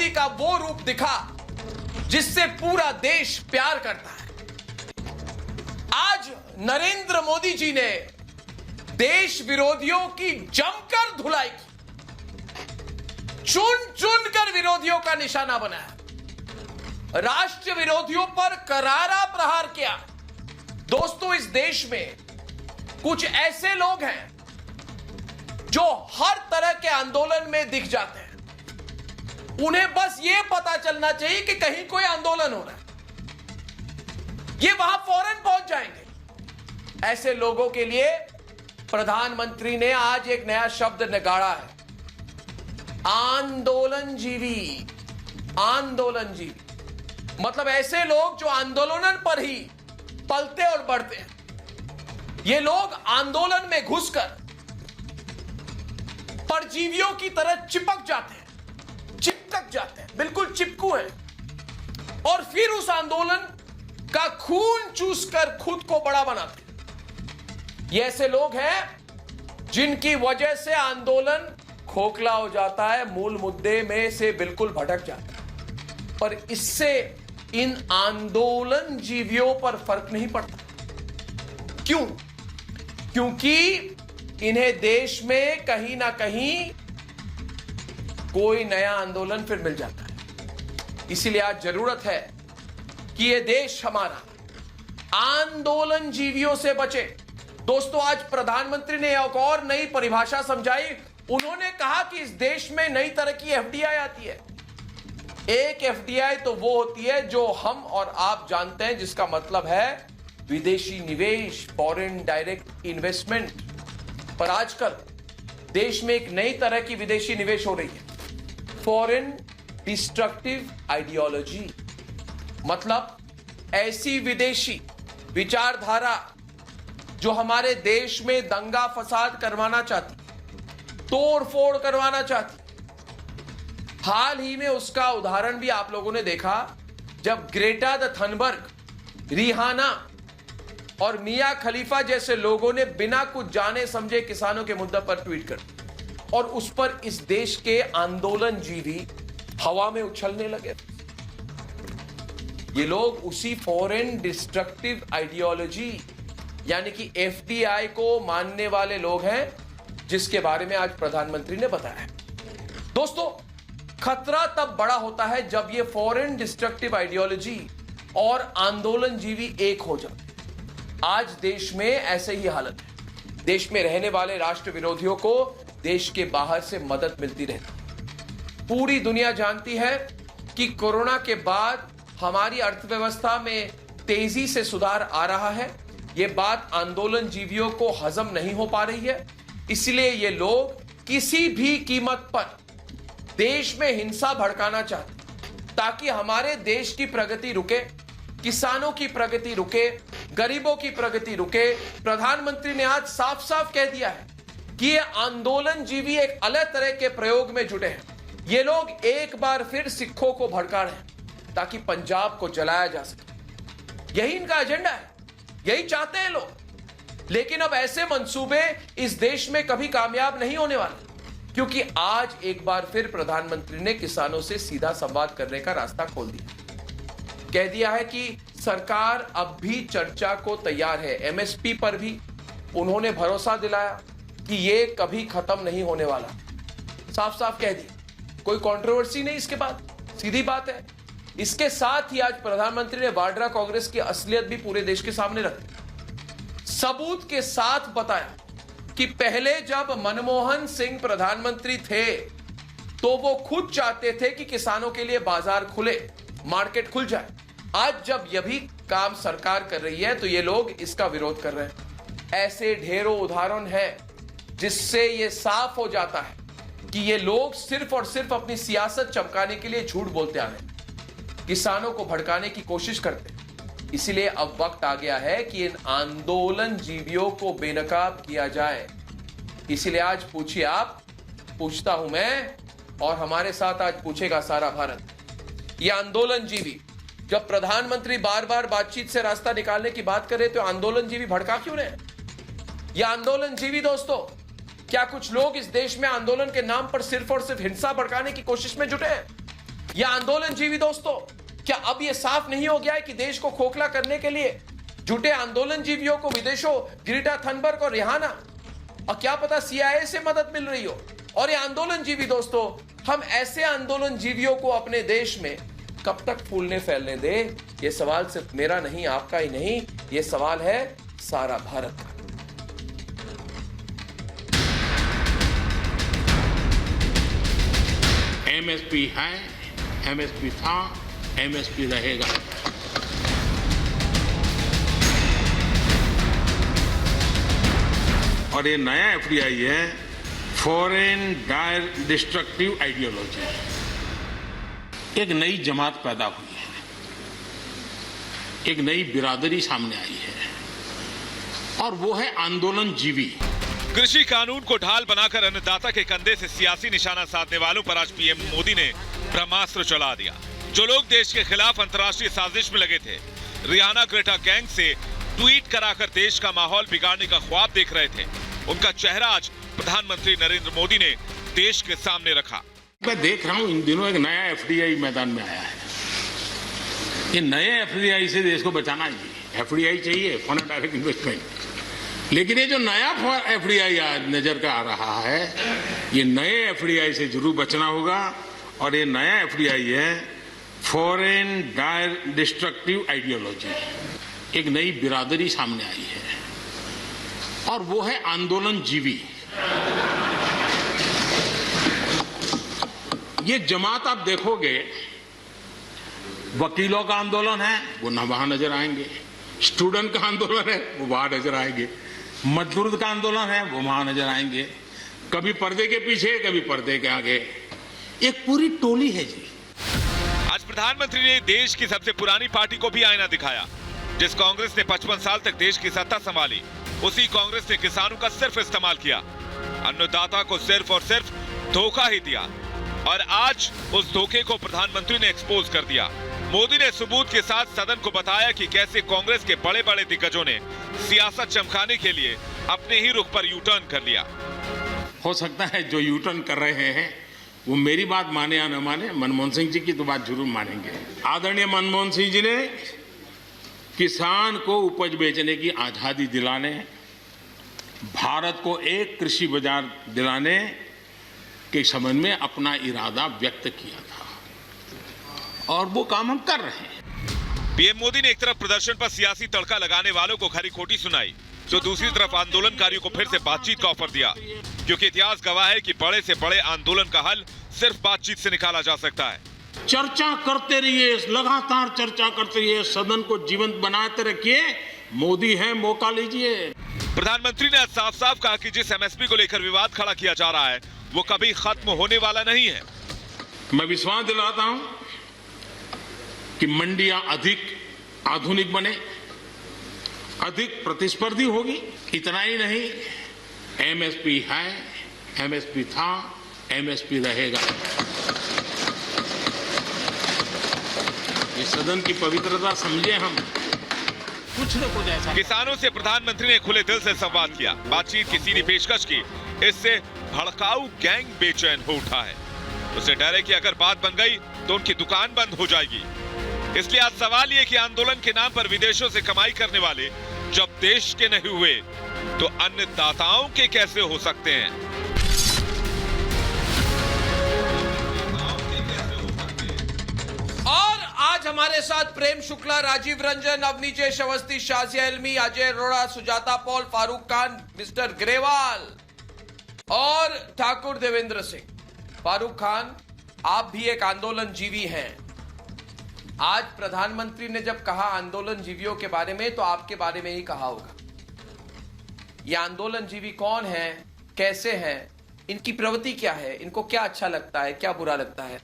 मोदी का वो रूप दिखा जिससे पूरा देश प्यार करता है। आज नरेंद्र मोदी जी ने देश विरोधियों की जमकर धुलाई की, चुन चुन कर विरोधियों का निशाना बनाया, राष्ट्र विरोधियों पर करारा प्रहार किया। दोस्तों, इस देश में कुछ ऐसे लोग हैं जो हर तरह के आंदोलन में दिख जाते हैं। उन्हें बस यह पता चलना चाहिए कि कहीं कोई आंदोलन हो रहा है, ये वहां फौरन पहुंच जाएंगे। ऐसे लोगों के लिए प्रधानमंत्री ने आज एक नया शब्द निकाला है, आंदोलनजीवी। आंदोलनजीवी मतलब ऐसे लोग जो आंदोलन पर ही पलते और बढ़ते हैं। ये लोग आंदोलन में घुसकर परजीवियों की तरह चिपक जाते हैं, चिपक जाते हैं, बिल्कुल चिपकू हैं, और फिर उस आंदोलन का खून चूसकर खुद को बड़ा बनाते हैं। ये ऐसे लोग हैं जिनकी वजह से आंदोलन खोखला हो जाता है, मूल मुद्दे में से बिल्कुल भटक जाता है। पर इससे इन आंदोलन जीवियों पर फर्क नहीं पड़ता। क्यों? क्योंकि इन्हें देश में कहीं ना कहीं कोई नया आंदोलन फिर मिल जाता है। इसीलिए आज जरूरत है कि यह देश हमारा आंदोलन जीवियों से बचे। दोस्तों, आज प्रधानमंत्री ने एक और नई परिभाषा समझाई। उन्होंने कहा कि इस देश में नई तरह की एफडीआई आती है। एक एफडीआई तो वो होती है जो हम और आप जानते हैं, जिसका मतलब है विदेशी निवेश, फॉरेन डायरेक्ट इन्वेस्टमेंट। पर आजकल देश में एक नई तरह की विदेशी निवेश हो रही है, फॉरेन डिस्ट्रक्टिव आइडियोलॉजी। मतलब ऐसी विदेशी विचारधारा जो हमारे देश में दंगा फसाद करवाना चाहती, तोड़ फोड़ करवाना चाहती। हाल ही में उसका उदाहरण भी आप लोगों ने देखा, जब ग्रेटा थनबर्ग, रिहाना और मियां खलीफा जैसे लोगों ने बिना कुछ जाने समझे किसानों के मुद्दे पर ट्वीट कर, और उस पर इस देश के आंदोलन जीवी हवा में उछलने लगे। ये लोग उसी फॉरेन डिस्ट्रक्टिव आइडियोलॉजी यानी कि एफडीआई को मानने वाले लोग हैं, जिसके बारे में आज प्रधानमंत्री ने बताया। दोस्तों, खतरा तब बड़ा होता है जब ये फॉरेन डिस्ट्रक्टिव आइडियोलॉजी और आंदोलन जीवी एक हो जाते। आज देश में ऐसे ही हालत है। देश में रहने वाले राष्ट्र विरोधियों को देश के बाहर से मदद मिलती रहती। पूरी दुनिया जानती है कि कोरोना के बाद हमारी अर्थव्यवस्था में तेजी से सुधार आ रहा है। यह बात आंदोलन जीवियों को हजम नहीं हो पा रही है। इसलिए ये लोग किसी भी कीमत पर देश में हिंसा भड़काना चाहते, ताकि हमारे देश की प्रगति रुके, किसानों की प्रगति रुके, गरीबों की प्रगति रुके। प्रधानमंत्री ने आज साफ साफ कह दिया है कि ये आंदोलन जीवी एक अलग तरह के प्रयोग में जुटे हैं। ये लोग एक बार फिर सिखों को भड़का रहे हैं ताकि पंजाब को जलाया जा सके। यही इनका एजेंडा है, यही चाहते हैं लोग। लेकिन अब ऐसे मंसूबे इस देश में कभी कामयाब नहीं होने वाले, क्योंकि आज एक बार फिर प्रधानमंत्री ने किसानों से सीधा संवाद करने का रास्ता खोल दिया। कह दिया है कि सरकार अब भी चर्चा को तैयार है। एमएसपी पर भी उन्होंने भरोसा दिलाया कि यह कभी खत्म नहीं होने वाला। साफ साफ कह दिया, कोई कंट्रोवर्सी नहीं इसके बाद, सीधी बात है। इसके साथ ही आज प्रधानमंत्री ने वाड्रा कांग्रेस की असलियत भी पूरे देश के सामने रखी, सबूत के साथ बताया कि पहले जब मनमोहन सिंह प्रधानमंत्री थे तो वो खुद चाहते थे कि किसानों के लिए बाजार खुले, मार्केट खुल जाए। आज जब यह भी काम सरकार कर रही है तो ये लोग इसका विरोध कर रहे हैं। ऐसे ढेरों उदाहरण हैं जिससे यह साफ हो जाता है कि ये लोग सिर्फ और सिर्फ अपनी सियासत चमकाने के लिए झूठ बोलते आ रहे हैं, किसानों को भड़काने की कोशिश करते हैं। इसलिए अब वक्त आ गया है कि इन आंदोलन जीवियों को बेनकाब किया जाए। इसलिए आज पूछिए आप, पूछता हूं मैं, और हमारे साथ आज पूछेगा सारा भारत। ये आंदोलन जीवी, जब प्रधानमंत्री बार बार बातचीत से रास्ता निकालने की बात करे तो आंदोलन जीवी भड़का क्यों रहे? ये आंदोलन जीवी दोस्तों, क्या कुछ लोग इस देश में आंदोलन के नाम पर सिर्फ और सिर्फ हिंसा भड़काने की कोशिश में जुटे हैं? या आंदोलनजीवी दोस्तों, क्या अब यह साफ नहीं हो गया है कि देश को खोखला करने के लिए झूठे आंदोलनजीवियों को विदेशों ग्रेटा थनबर्ग और रिहाना और क्या पता CIA से मदद मिल रही हो? और ये आंदोलनजीवी दोस्तों, हम ऐसे आंदोलनजीवियों को अपने देश में कब तक फूलने फैलने दे? ये सवाल सिर्फ मेरा नहीं, आपका ही नहीं, ये सवाल है सारा भारत का। MSP है, MSP था, MSP रहेगा। और ये नया FDI है, फॉरेन डायरेक्ट डिस्ट्रक्टिव आइडियोलॉजी। एक नई जमात पैदा हुई है, एक नई बिरादरी सामने आई है, और वो है आंदोलनजीवी। कृषि कानून को ढाल बनाकर अन्नदाता के कंधे से सियासी निशाना साधने वालों पर आज PM मोदी ने ब्रह्मास्त्र चला दिया। जो लोग देश के खिलाफ अंतर्राष्ट्रीय साजिश में लगे थे, रिहाना ग्रेटा गैंग से ट्वीट कराकर देश का माहौल बिगाड़ने का ख्वाब देख रहे थे, उनका चेहरा आज प्रधानमंत्री नरेंद्र मोदी ने देश के सामने रखा। मैं देख रहा हूं इन दिनों एक नया FDI मैदान में आया है। ये नए FDI से देश को बचाना चाहिए। FDI चाहिए, फॉरेन डायरेक्ट इन्वेस्टमेंट, लेकिन ये जो नया FDI आज नजर का आ रहा है, ये नए FDI से जरूर बचना होगा। और ये नया FDI है, फॉरेन डायरेक्ट डिस्ट्रक्टिव आइडियोलॉजी। एक नई बिरादरी सामने आई है, और वो है आंदोलनजीवी। ये जमात आप देखोगे, वकीलों का आंदोलन है, वो न वहां नजर आएंगे। स्टूडेंट का आंदोलन है, वो वहां नजर आएंगे। मजदूर का आंदोलन है, वो वहां नजर आएंगे। कभी पर्दे के पीछे, कभी पर्दे के आगे, एक पूरी टोली है जी। आज प्रधानमंत्री ने देश की सबसे पुरानी पार्टी को भी आईना दिखाया। जिस कांग्रेस ने 55 साल तक देश की सत्ता संभाली, उसी कांग्रेस ने किसानों का सिर्फ इस्तेमाल किया, अन्नदाता को सिर्फ और सिर्फ धोखा ही दिया। और आज उस धोखे को प्रधानमंत्री ने एक्सपोज कर दिया। मोदी ने सबूत के साथ सदन को बताया कि कैसे कांग्रेस के बड़े बड़े दिग्गजों ने सियासत चमकाने के लिए अपने ही रुख पर यूटर्न कर लिया। हो सकता है जो यूटर्न कर रहे हैं वो मेरी बात माने या न माने, मनमोहन सिंह जी की तो बात जरूर मानेंगे। आदरणीय मनमोहन सिंह जी ने किसान को उपज बेचने की आजादी दिलाने, भारत को एक कृषि बाजार दिलाने के संबंध में अपना इरादा व्यक्त किया था, और वो काम हम कर रहे हैं। PM मोदी ने एक तरफ प्रदर्शन पर सियासी तड़का लगाने वालों को खरी खोटी सुनाई, तो दूसरी तरफ आंदोलनकारियों को फिर से बातचीत का ऑफर दिया, क्योंकि इतिहास गवाह है कि बड़े से बड़े आंदोलन का हल सिर्फ बातचीत से निकाला जा सकता है। चर्चा करते रहिए, लगातार चर्चा करते रहिए, सदन को जीवंत बनाते रखिए। मोदी है, मौका लीजिए। प्रधानमंत्री ने साफ साफ कहा कि जिस MSP को लेकर विवाद खड़ा किया जा रहा है, वो कभी खत्म होने वाला नहीं है। मैं विश्वास दिलाता हूं कि मंडियां अधिक आधुनिक बने, अधिक प्रतिस्पर्धी होगी। इतना ही नहीं, MSP है, MSP था, MSP रहेगा। इस सदन की पवित्रता समझे हम, कुछ न कुछ ऐसा। किसानों से प्रधानमंत्री ने खुले दिल से संवाद किया, बातचीत की सीधी पेशकश की। इससे भड़काऊ गैंग बेचैन हो उठा है। उसे डर है कि अगर बात बन गई तो उनकी दुकान बंद हो जाएगी। इसलिए आज सवाल ये कि आंदोलन के नाम पर विदेशों से कमाई करने वाले जब देश के नहीं हुए तो अन्नदाताओं के कैसे हो सकते हैं? और आज हमारे साथ प्रेम शुक्ला, राजीव रंजन, अवनीशेष अवस्थी, शाजिया इल्मी, अजय अरोड़ा, सुजाता पॉल, फारूक खान, मिस्टर ग्रेवाल और ठाकुर देवेंद्र सिंह। फारूक खान, आप भी एक आंदोलनजीवी हैं। आज प्रधानमंत्री ने जब कहा आंदोलनजीवियों के बारे में, तो आपके बारे में ही कहा होगा। ये आंदोलनजीवी कौन है, कैसे हैं, इनकी प्रवृत्ति क्या है, इनको क्या अच्छा लगता है, क्या बुरा लगता है,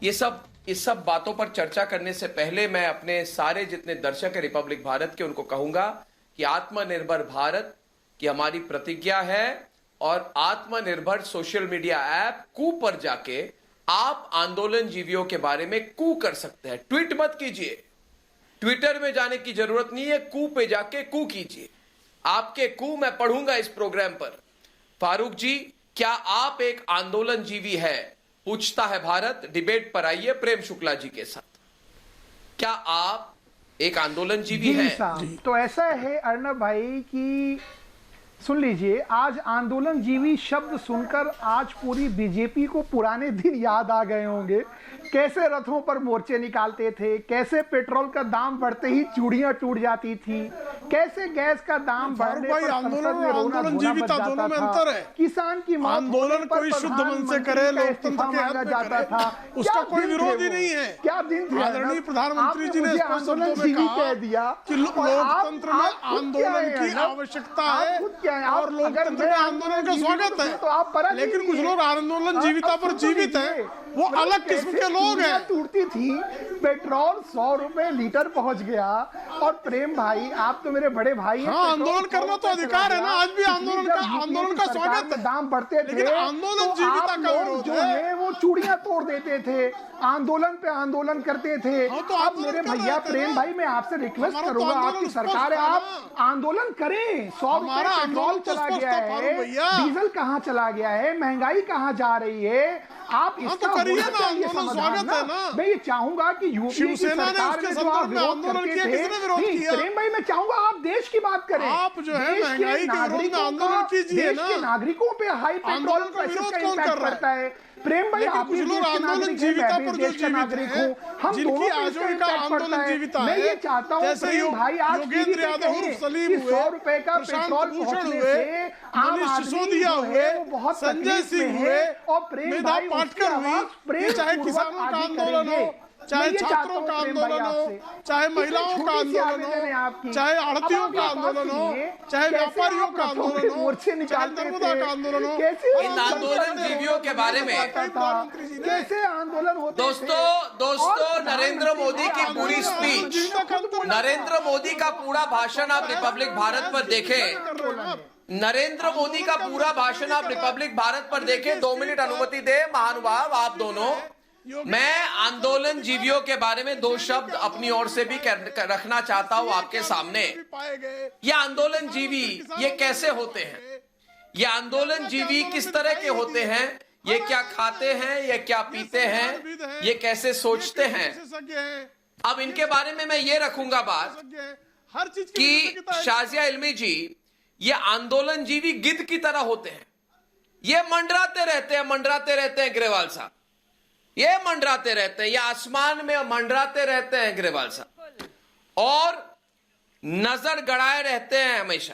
इस सब बातों पर चर्चा करने से पहले मैं अपने सारे जितने दर्शक हैं रिपब्लिक भारत के, उनको कहूंगा कि आत्मनिर्भर भारत की हमारी प्रतिज्ञा है, और आत्मनिर्भर सोशल मीडिया ऐप कू पर जाके आप आंदोलनजीवियों के बारे में कू कर सकते हैं। ट्वीट मत कीजिए, ट्विटर में जाने की जरूरत नहीं है, कू पे जाके कू कीजिए। आपके कू मैं पढ़ूंगा इस प्रोग्राम पर। फारूक जी, क्या आप एक आंदोलनजीवी है? पूछता है भारत डिबेट पर आइए प्रेम शुक्ला जी के साथ। क्या आप एक आंदोलनजीवी जी हैं? साहब, तो ऐसा है अर्नब भाई कि सुन लीजिए, आज आंदोलनजीवी शब्द सुनकर आज पूरी बीजेपी को पुराने दिन याद आ गए होंगे। कैसे रथों पर मोर्चे निकालते थे, कैसे पेट्रोल का दाम बढ़ते ही चूड़ियां टूट जाती थी, कैसे गैस का दाम बढ़ने पर संसद में रोना धोना मच जाता था, किसान की मौत आंदोलन कोई शुद्ध मन से करे, लोकतंत्र के हक में जाता करे, था, उसका कोई विरोध ही नहीं है। क्या दिन थे? आदरणीय प्रधानमंत्री जी ने आंदोलनजीवी कह दिया कि लोकतंत्र में आंदोलन की आवश्यकता है और लोकतंत्र में आंदोलन का स्वागत है, तो आप लेकिन कुछ लोग आंदोलन जीविता पर जीवित हैं, वो अलग किस्म के लोग हैं। टूटती थी, पेट्रोल 100 रुपए लीटर पहुंच गया। और प्रेम भाई, आप तो मेरे बड़े भाई हैं। हाँ, आंदोलन करना तो अधिकार है ना, आज भी आंदोलन का स्वागत है, दाम बढ़ते थे, लेकिन आंदोलन जीविता का विरोध जो है वो चूड़ियां तोड़ देते थे, आंदोलन पे आंदोलन करते थे। हाँ, तो अब मेरे भैया प्रेम भाई, मैं आपसे रिक्वेस्ट करूंगा, आपकी सरकार है, आप आंदोलन करें। 100 रुपए पेट्रोल चला गया है, डीजल कहाँ चला गया है, महंगाई कहाँ जा रही है, आप इसका करिए ना, आंदोलन स्वागत है ना। मैं ये चाहूंगा कि यूपी की सरकार ने जो आप विरोध करते थे, प्रेम भाई मैं चाहूंगा आप देश की बात करें। आप जो है महंगाई के विरोध में आंदोलन कीजिए ना। देश के नागरिकों पे हाई पेट्रोल प्राइसेस का इम्पैक्ट पड़ता है। प्रेम भाई, आप कुछ लोग आंदोलन जीविता पर जो जीवित हैं, हम जिनकी आजीविका आंदोलन जीविता है, मैं ये चाहता हूँ जैसे भाई, आप योगेंद्र यादव उर्फ सलीम हुए, 100 रुपए का पेट्रोल पहुंचने से आम मनीष आदमी सिसोदिया जो हुए, है वो बहुत संजय तकलीफ में सिंह है। हुए, और प्रेम मेधा भाई पाटकर हुई, ये चाहे किसानों का आंदोलन हो, चाहे छात्रों का आंदोलन हो, चाहे महिलाओं का आंदोलन हो, चाहे आड़तियों का आंदोलन हो, चाहे व्यापारियों का आंदोलन हो, चाहे नर्मदा का आंदोलन हो, इन आंदोलनजीवियों के बारे में कैसे आंदोलन होते दोस्तों नरेंद्र मोदी की पूरी स्पीच, नरेंद्र मोदी का पूरा भाषण आप रिपब्लिक भारत पर देखें, नरेंद्र मोदी का पूरा भाषण आप रिपब्लिक भारत पर देखें। 2 मिनट अनुमति दे महानुभाव आप दोनों। मैं आंदोलन जीवियों के बारे में 2 शब्द अपनी ओर से भी रखना चाहता हूं आपके सामने। ये आंदोलन जीवी ये कैसे होते हैं, ये आंदोलन जीवी किस तरह के होते हैं, ये क्या खाते हैं, ये क्या पीते हैं, ये कैसे सोचते हैं। अब इनके बारे में मैं ये रखूंगा बात हर चीज कि शाजिया इल्मी जी ये आंदोलन जीवी गिद्ध की तरह होते हैं। ये मंडराते रहते हैं ग्रेवाल साहब, ये मंडराते रहते हैं, ये आसमान में मंडराते रहते हैं ग्रेवाल साहब, और नजर गड़ाए रहते हैं हमेशा।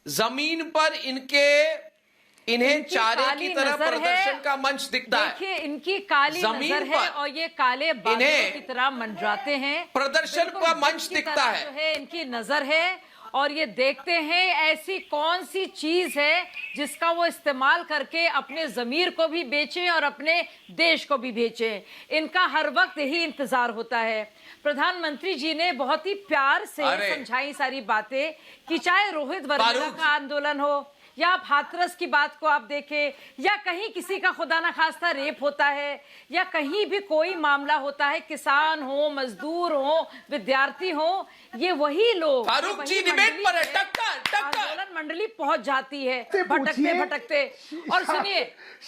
जमीन पर इन्हें चारे की तरह प्रदर्शन का मंच दिखता है। देखिए, इनकी काली नजर है और ये काले बादलों की तरह मंडराते हैं। प्रदर्शन का मंच दिखता है, जो है इनकी नजर है और ये देखते हैं ऐसी कौन सी चीज है जिसका वो इस्तेमाल करके अपने जमीर को भी बेचें और अपने देश को भी बेचें। इनका हर वक्त यही इंतजार होता है। प्रधानमंत्री जी ने बहुत ही प्यार से समझाई सारी बातें कि चाहे रोहित वर्मा का आंदोलन हो या आप हाथरस की बात को आप देखें, या कहीं किसी का खुदा ना खास्ता रेप होता है, या कहीं भी कोई मामला होता है, किसान हो, मजदूर हो, विद्यार्थी हो, ये वही लोग फारूक जी डिबेट पर है, टक्कर आंदोलन मंडली पहुंच जाती है भटकते। और सुनिए,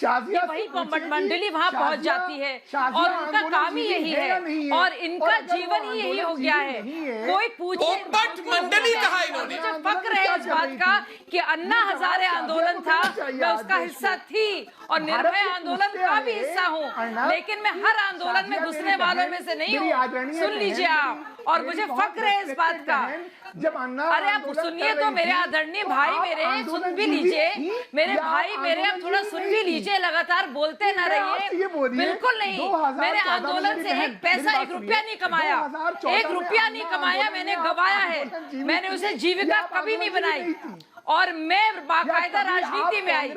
ये वही मंडली वहां पहुंच जाती है और उनका काम ही यही है और इनका जीवन ही यही हो गया है। कोई पूछे मंडली कहा इन्होंने, मुझे फक्र है इस बात का कि अन्ना हजारे आंदोलन था, मैं उसका हिस्सा थी और निर्भय आंदोलन का भी हिस्सा हूँ, लेकिन मैं हर आंदोलन में घुसने वालों में से नहीं हूँ। सुन लीजिए आप, और मुझे फक्र है इस बात का। अरे आप सुनिए तो मेरे आदरणीय भाई, मेरे सुन भी लीजिए, मेरे भाई मेरे, आप थोड़ा सुन भी लीजिए, लगातार बोलते ना रहिए। बिल्कुल नहीं, मैंने आंदोलन से 1 पैसा 1 रुपया नहीं कमाया, 1 रुपया नहीं कमाया, मैंने गवाया है, मैंने उसे जीविका कभी नहीं बनाई और मैं बाकायदा राजनीति में आई।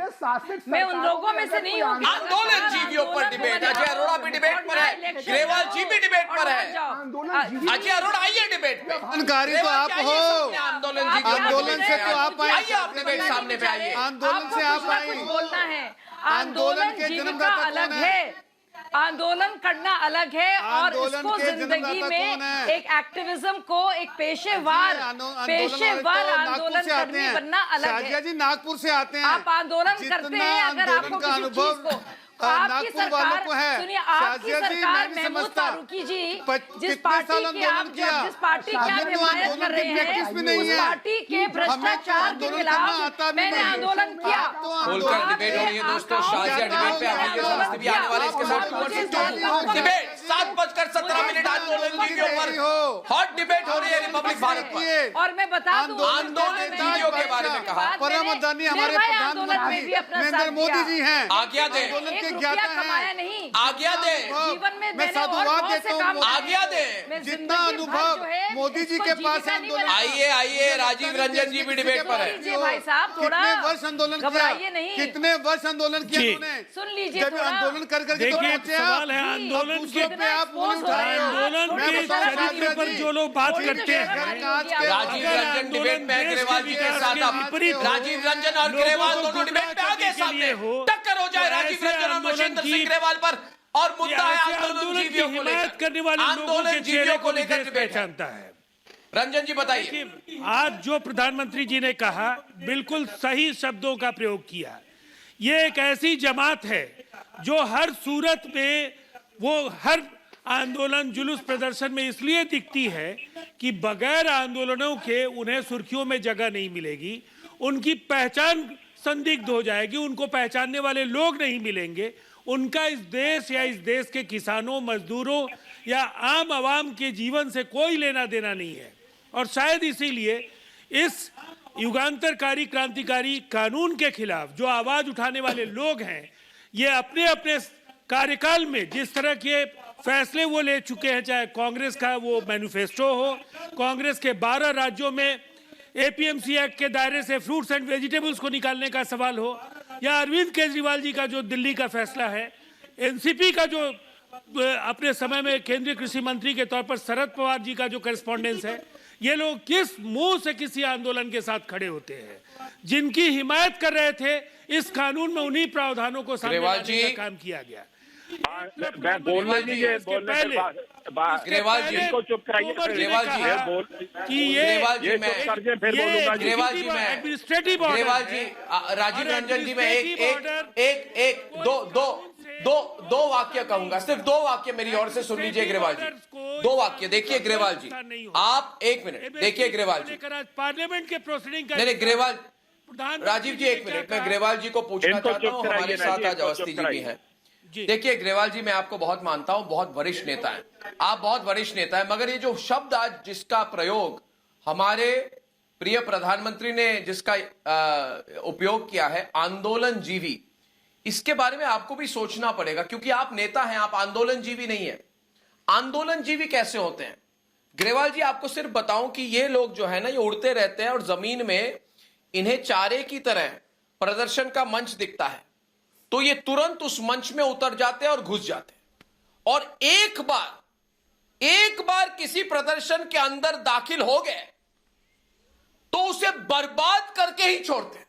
मैं उन लोगों में से नहीं हूँ। आंदोलन जीवियों पर डिबेट, अजय अरोड़ा भी डिबेट पर है, ग्रेवाल जी भी डिबेट पर है। अजय अरोड़ा आइए डिबेट पे। आंदोलनकारी तो आप हो, आंदोलन से तो आप आइए, आप डिबेट सामने पे आइए। आंदोलन से आप आए। बोलना है, आंदोलन के जीविका अलग है, आंदोलन करना अलग है और इसको जिंदगी में एक एक्टिविज्म को एक पेशेवर आंदोलन कर्मी बनना अलग है। जी नागपुर से आते हैं, आप आंदोलन करते हैं, अगर आपको किसी चीज को आपकी नागपुर वालों को है। सुनिए, आपकी शाजिया जी, सरकार मैं नहीं महमूद समझता। फारूकी जी जिस कितने पार्टी साल की आंदोलन आप किया? जिस पार्टी की आप हमें तो हिमायत आंदोलन कर रहे की प्रैक्टिस भी हैं नहीं उस है। पार्टी के भ्रष्टाचार के आंदोलन करना खिलाफ आता भी मैंने नहीं। आंदोलन किया। आप तो खोलकर आंदोलन डिबेट हो रही है दोस्तों। आप शाजिया डिबेट पे आप ये समझते भी आने वाले इसके साथ डिबेट 7:17 आंदोलन जी के ऊपर हॉट डिबेट हो रही है रिपब्लिक भारत पर। और मैं बता दूं आंदोलन जीवियों के बारे में कहा। परम आदरणीय हमारे प्रधानमंत्री नरेंद्र मोदी जी हैं। आज्ञा दे, आंदोलन के ज्ञाता हैं। नहीं आज्ञा दे, जीवन में मैं साधुवाद देता हूँ। आज्ञा दे। जितना अनुभव मोदी जी के पास है आंदोलन। आइए राजीव रंजन जी भी डिबेट पर है। भाई साहब थोड़ा कितने वर्ष आंदोलन किया? घबराइए नहीं। कितने वर्ष आंदोलन किया उन्होंने? सुन लीजिए जब थोड़ा। आंदोलन कर करके तो देखिए, पहुंचे सवाल है आप। आंदोलन अब दूसरों के- पे आप उंगली उठा रहे हो। आंदोलन मैं के बताऊं चरित्र शाजिया पर जी, जो लोग बात थोड़ी करते देर हैं, बाद कांच के- राजीव रंजन डिबेट में अग्रवाल जी के साथ आप राजीव रंजन और ग्रेवाल दोनों डिबेट में आगे सामने टक्कर हो जाए राजीव रंजन और महेंद्र सिंह ग्रेवाल पर। और मुद्दा है आंदोलन जीवियों को हिमायत करने लेकर। वाले लोगों आंदोलन के जीवियों चेहरे को को लेकर देश डिबेट है। पहचानता है। रंजन जी बताइए। आज जो प्रधानमंत्री जी ने कहा बिल्कुल सही शब्दों का प्रयोग किया। ये एक ऐसी जमात है जो हर सूरत में वो हर आंदोलन जुलूस प्रदर्शन में इसलिए दिखती है कि बगैर आंदोलनों के उन्हें सुर्खियों में जगह नहीं मिलेगी, उनकी पहचान संदिग्ध हो जाएगी, उनको पहचानने वाले लोग नहीं मिलेंगे, उनका इस देश या इस देश के किसानों, मजदूरों या आम आवाम के जीवन से कोई लेना देना नहीं है। और शायद इसीलिए इस युगांतरकारी क्रांतिकारी कानून के खिलाफ जो आवाज उठाने वाले लोग हैं, ये अपने अपने कार्यकाल में जिस तरह के फैसले वो ले चुके हैं, चाहे कांग्रेस का वो मैनिफेस्टो हो, कांग्रेस के 12 राज्यों में एपीएमसी एक्ट के दायरे से फ्रूट्स एंड वेजिटेबल्स को निकालने का सवाल हो, या अरविंद केजरीवाल जी का जो दिल्ली का फैसला है, एनसीपी का जो अपने समय में केंद्रीय कृषि मंत्री के तौर पर शरद पवार जी का जो करेस्पॉन्डेंस है, ये लोग किस मुंह से किसी आंदोलन के साथ खड़े होते हैं? जिनकी हिमायत कर रहे थे इस कानून में उन्हीं प्रावधानों को सामने लाने का काम किया गया। मैं बोलने दीजिए, बोलने पहले ग्रेवाल जी को चुप कराइए। ग्रेवाल जी कि ये ग्रेवाल जी मैं फिर बोलूंगा जी। ग्रेवाल जी मैं एडमिनिस्ट्रेटिव ग्रेवाल जी राजीव रंजन जी मैं एक दो वाक्य कहूंगा, सिर्फ 2 वाक्य मेरी ओर से सुन लीजिए ग्रेवाल जी। 2 वाक्य देखिए ग्रेवाल जी, आप 1 मिनट देखिए ग्रेवाल जी। पार्लियामेंट के प्रोसीडिंग का नहीं ग्रेवाल राजीव जी 1 मिनट, मैं ग्रेवाल जी को पूछना चाहता हूँ। हमारे साथ आज अवस्थी जी भी हैं। देखिए ग्रेवाल जी, मैं आपको बहुत मानता हूं, बहुत वरिष्ठ नेता हैं आप, बहुत वरिष्ठ नेता हैं, मगर ये जो शब्द आज जिसका प्रयोग हमारे प्रिय प्रधानमंत्री ने जिसका उपयोग किया है, आंदोलन जीवी, इसके बारे में आपको भी सोचना पड़ेगा, क्योंकि आप नेता हैं, आप आंदोलन जीवी नहीं है। आंदोलन जीवी कैसे होते हैं? ग्रेवाल जी आपको सिर्फ बताऊं कि ये लोग जो है ना, ये उड़ते रहते हैं और जमीन में इन्हें चारे की तरह प्रदर्शन का मंच दिखता है तो ये तुरंत उस मंच में उतर जाते हैं और घुस जाते हैं, और एक बार किसी प्रदर्शन के अंदर दाखिल हो गए तो उसे बर्बाद करके ही छोड़ते हैं।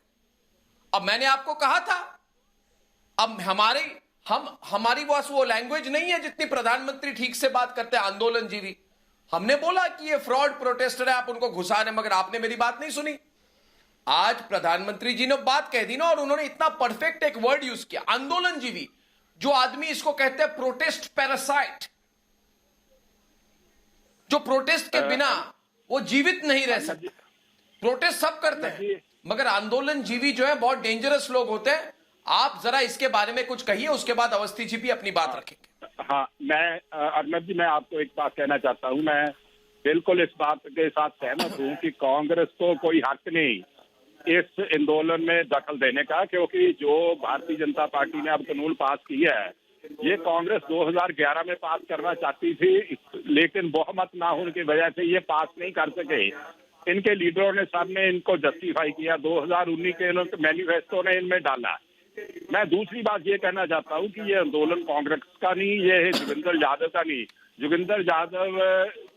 अब मैंने आपको कहा था, अब हमारी बस वो लैंग्वेज नहीं है जितनी प्रधानमंत्री ठीक से बात करते हैं आंदोलन जीवी। हमने बोला कि ये फ्रॉड प्रोटेस्टर है, आप उनको घुसा रहे, मगर आपने मेरी बात नहीं सुनी। आज प्रधानमंत्री जी ने बात कह दी ना, और उन्होंने इतना परफेक्ट एक वर्ड यूज किया, आंदोलन जीवी। जो आदमी इसको कहते हैं प्रोटेस्ट पैरासाइट, जो प्रोटेस्ट के बिना वो जीवित नहीं रह सकते। प्रोटेस्ट सब करते हैं, मगर आंदोलन जीवी जो है बहुत डेंजरस लोग होते हैं। आप जरा इसके बारे में कुछ कहिए, उसके बाद अवस्थी जी भी अपनी बात रखेंगे। हाँ, मैं अर्नब जी, मैं आपको एक बात कहना चाहता हूँ। मैं बिल्कुल इस बात के साथ सहमत हूँ कि कांग्रेस को कोई हक नहीं इस आंदोलन में दखल देने का, क्योंकि जो भारतीय जनता पार्टी ने अब कानून पास किया है, ये कांग्रेस 2011 में पास करना चाहती थी, लेकिन बहुमत ना होने की वजह से ये पास नहीं कर सके। इनके लीडरों ने सबने इनको जस्टिफाई किया, 2019 के मैनिफेस्टो ने इनमें डाला। मैं दूसरी बात ये कहना चाहता हूँ कि ये आंदोलन कांग्रेस का नहीं, ये है जोगिंदर यादव का नहीं। जोगिंदर यादव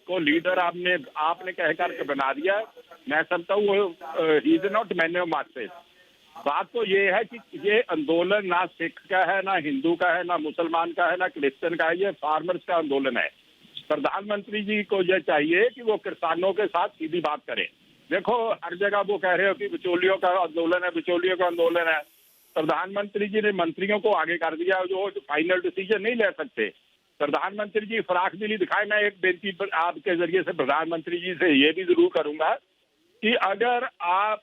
को लीडर आपने कह करके बना दिया। मैं समझता हूँ he is not man of masses. बात तो ये है कि ये आंदोलन ना सिख का है, ना हिंदू का है, ना मुसलमान का है, ना क्रिश्चियन का है, ये फार्मर्स का आंदोलन है। प्रधानमंत्री जी को ये चाहिए कि वो किसानों के साथ सीधी बात करें। देखो हर जगह वो कह रहे हो कि बिचौलियों का आंदोलन है, बिचौलियों का आंदोलन है। प्रधानमंत्री जी ने मंत्रियों को आगे कर दिया, जो फाइनल डिसीजन नहीं ले सकते। प्रधानमंत्री जी फराख दिली दिखाए। मैं एक बेनती पर आपके जरिए से प्रधानमंत्री जी से ये भी जरूर करूंगा कि अगर आप